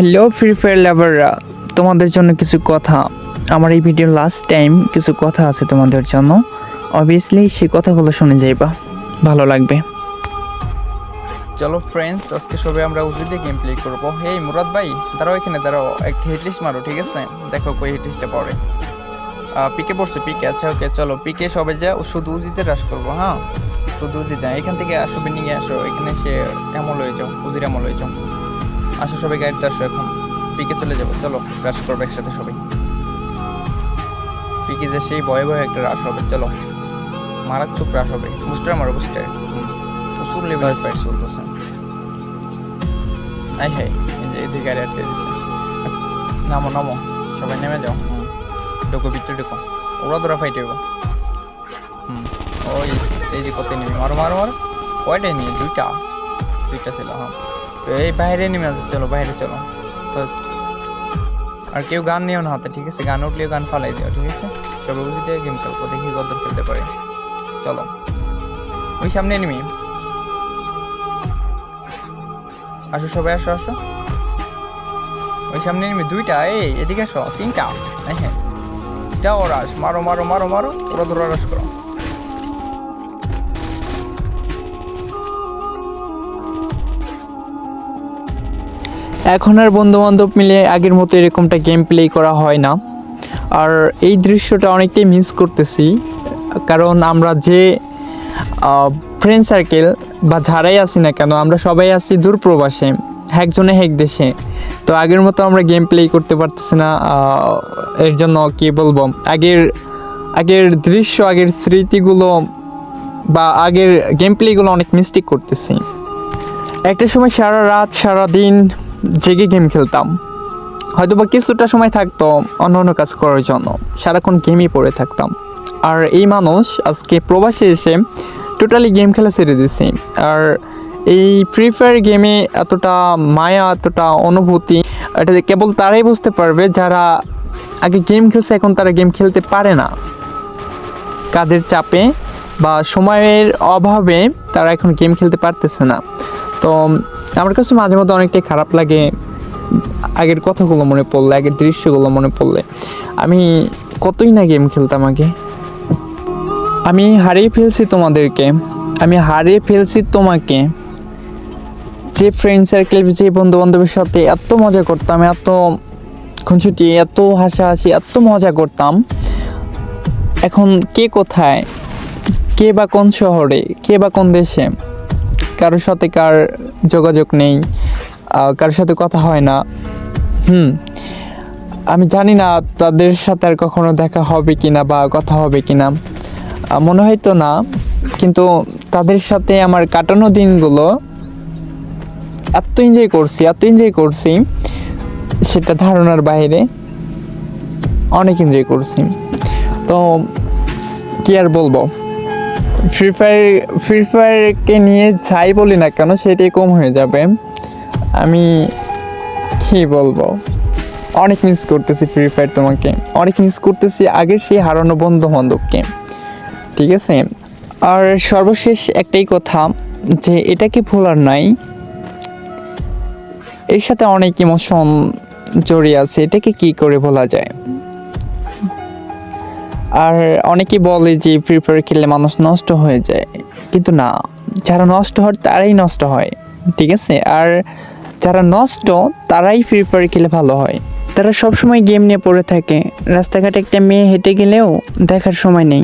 Hello free fire লাভাররা, তোমাদের জন্য কিছু কথা। আমার এই ভিডিওর লাস্ট টাইম কিছু কথা আছে তোমাদের জন্য। অবভিয়াসলি সেই কথাগুলো শুনে যাইবা, ভালো লাগবে। চলো ফ্রেন্ডস, আজকে সবাই আমরা উজুতে গেম প্লে করবো। হেই মুরাদ ভাই, দাঁড়াও এখানে দাঁড়াও, একটা হিটলিস্ট মারো, ঠিক আছে? দেখো কই হিটলিস্টটা পড়ে। পিকে পড়ছে, পিকে। আচ্ছা ওকে, চলো পিকে সবাই যা, শুধু উজিতে রাশ করবো। হ্যাঁ, শুধু উজিতে। এখান থেকে আসো, বিনিয়ে আসো, এখানে সে এমন লয়ে যাও, উজির এমন লয়ে যাও। আসো সবাই গাড়িতে আসো, এখন পিকে চলে যাবো। চলো রাশ করবো একসাথে সবাই। পিকে যে সেই ভয়ে ভয়ে একটা রাশ হবে। চলো মারাত্মক রাশ হবে। বুস্টার মারো, বুস্টার। প্রচুর লেভেল ফাইট চলতেছে। আই হাই, এই যে এদিকে গাড়ি আটকে দিচ্ছে। নামো নামো, সবাই নেমে যাও। ঢুকো ভিতরে, ঢুকো। ওরা ধরা ফাইট হইব। ওই এই যে কত নেমে, মারো মারো মারো। কয়টাই নিয়ে? দুইটা ছিল। হ্যাঁ, তো এই বাইরে নেমে আছে। চলো বাইরে চলো ফার্স্ট। আর কেউ গান নিও না হাতে, ঠিক আছে? গান উঠলেও গান ফালাই দিও, ঠিক আছে? সবাই বুঝে দিয়ে গেম খেলবো, দেখি কত খেলতে পারে। চলো ওই সামনে নেমে আসো, সবাই আসো আসো। ওই সামনে নেমে দুইটা, এই এদিকে আসো, তিনটা। হ্যাঁ, যাও রাস, মারো মারো মারো মারো, ওরা ধরো রাস করো। এখন আর বন্ধু বান্ধব মিলে আগের মতো এরকমটা গেম প্লে করা হয় না। আর এই দৃশ্যটা অনেকটাই মিস করতেছি, কারণ আমরা যে ফ্রেন্ড সার্কেল বা যারাই আছি না কেন, আমরা সবাই আছি দূর প্রবাসে, একজনে এক দেশে। তো আগের মতো আমরা গেম প্লে করতে পারতেছি না। এর জন্য কি বলবো, আগের দৃশ্য, আগের স্মৃতিগুলো বা আগের গেম প্লেগুলো অনেক মিস্টেক করতেছি। একটা সময় সারা রাত সারা দিন জেগে গেম খেলতাম, হয়তো বা কিছুটা সময় থাকতো অন্য অন্য কাজ করার জন্য, সারাক্ষণ গেমই পড়ে থাকতাম। আর এই মানুষ আজকে প্রবাসে এসে টোটালি গেম খেলা ছেড়ে দিছে। আর এই ফ্রি ফায়ার গেমে এতটা মায়া, এতটা অনুভূতি, এটা কেবল তারাই বুঝতে পারবে যারা আগে গেম খেলছে, এখন তারা গেম খেলতে পারে না। কাজের চাপে বা সময়ের অভাবে তারা এখন গেম খেলতে পারতেছে না। তো আমার কাছে মাঝে মধ্যে অনেকটাই খারাপ লাগে আগের কথাগুলো মনে পড়লে, আগের দৃশ্যগুলো মনে পড়লে। আমি কতই না গেম খেলতাম আগে। আমি হারিয়ে ফেলছি তোমাদেরকে, আমি হারিয়ে ফেলছি তোমাকে। যে ফ্রেন্ড সার্কেল, যে বন্ধু বান্ধবের সাথে এত মজা করতাম, এত খুনসুটি, এত হাসাহাসি, এত মজা করতাম, এখন কে কোথায়, কে বা কোন শহরে, কে বা কোন দেশে, কারোর সাথে কার যোগাযোগ নেই, কারোর সাথে কথা হয় না। আমি জানি না তাদের সাথে আর কখনো দেখা হবে কিনা বা কথা হবে কিনা, মনে হয় তো না। কিন্তু তাদের সাথে আমার কাটানো দিনগুলো এত এনজয় করছি, সেটা ধারণার বাইরে। অনেক এনজয় করছি। তো কি আর বলবো, ফ্রি ফায়ারকে নিয়ে যাই বলি না কেন, সেটাই কম হয়ে যাবে। আমি কি বলবো, অনেক মিস করতেছি ফ্রি ফায়ার তোমাকে, অনেক মিস করতেছি আগের সেই হারানো বন্ধু বান্ধবকে, ঠিক আছে? আর সর্বশেষ একটাই কথা, যে এটাকে ভোলার নাই, এর সাথে অনেক ইমোশন জড়িয়ে আছে, এটাকে কি করে ভোলা যায়? আর অনেকে বলে যে ফ্রি ফায়ার খেললে মানুষ নষ্ট হয়ে যায়, কিন্তু না, যারা নষ্ট হয় তারাই নষ্ট হয়, ঠিক আছে? আর যারা নষ্ট তারাই ফ্রি ফায়ার খেলে ভালো হয়। তারা সবসময় গেম নিয়ে পড়ে থাকে, রাস্তাঘাটে একটা মেয়ে হেঁটে গেলেও দেখার সময় নেই।